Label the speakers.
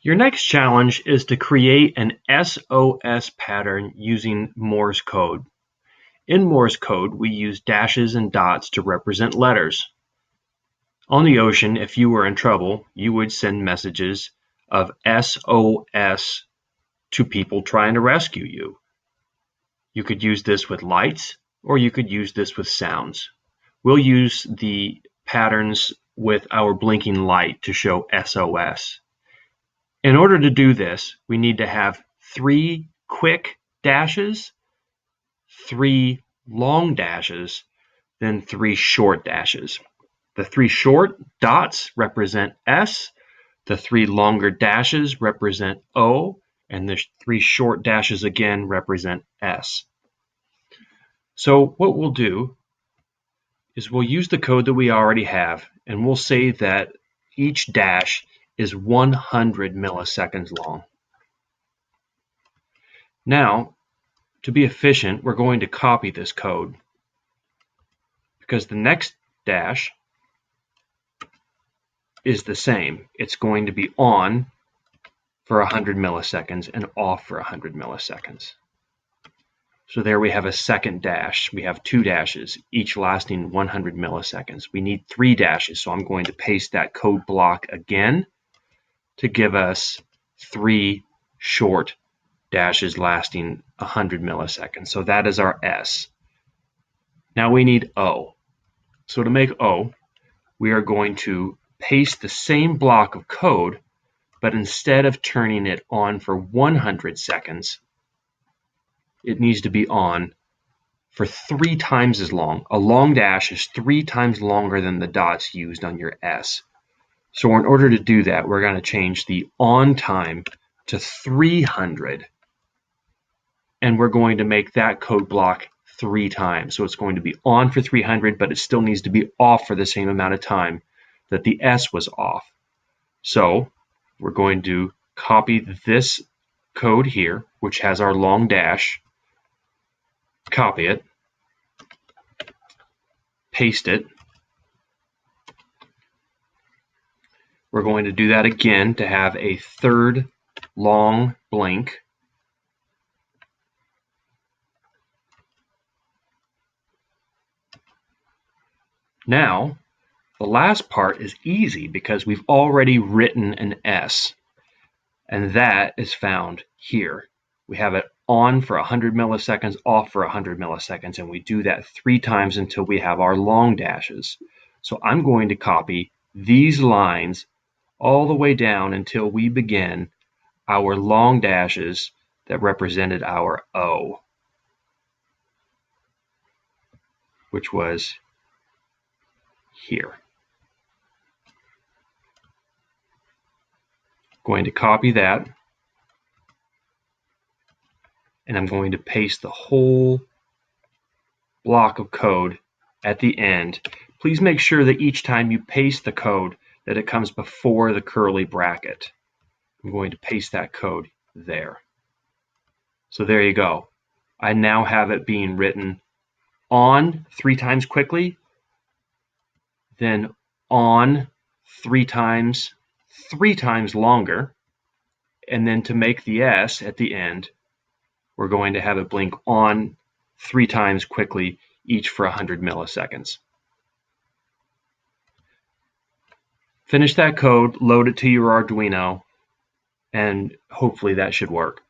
Speaker 1: Your next challenge is to create an SOS pattern using Morse code. In Morse code, we use dashes and dots to represent letters. On the ocean, if you were in trouble, you would send messages of SOS to people trying to rescue you. You could use this with lights, or you could use this with sounds. We'll use the patterns with our blinking light to show SOS. In order to do this, we need to have 3 quick dashes, 3 long dashes, then 3 short dashes. The 3 short dots represent S, the 3 longer dashes represent O, and the 3 short dashes again represent S. So what we'll do is we'll use the code that we already have, and we'll say that each dash is 100 milliseconds long. Now, to be efficient, we're going to copy this code because the next dash is the same. It's going to be on for 100 milliseconds and off for 100 milliseconds. So there we have a second dash. We have 2 dashes, each lasting 100 milliseconds. We need 3 dashes, so I'm going to paste that code block again to give us 3 short dashes lasting 100 milliseconds. So that is our S. Now we need O. So to make O, we are going to paste the same block of code, but instead of turning it on for 100 seconds, it needs to be on for 3 times as long. A long dash is 3 times longer than the dots used on your S. So in order to do that, we're going to change the on time to 300, and we're going to make that code block 3 times. So it's going to be on for 300, but it still needs to be off for the same amount of time that the S was off. So we're going to copy this code here, which has our long dash, copy it, paste it. We're going to do that again to have a third long blink. Now, the last part is easy because we've already written an S, and that is found here. We have it on for 100 milliseconds, off for 100 milliseconds, and we do that 3 times until we have our long dashes. So I'm going to copy these lines all the way down until we begin our long dashes that represented our O, which was here. Going to copy that, and I'm going to paste the whole block of code at the end. Please make sure that each time you paste the code that it comes before the curly bracket. I'm going to paste that code there. So there you go. I now have it being written on 3 times quickly, then on 3 times longer, and then to make the S at the end, we're going to have it blink on 3 times quickly, each for 100 milliseconds. Finish that code, load it to your Arduino, and hopefully that should work.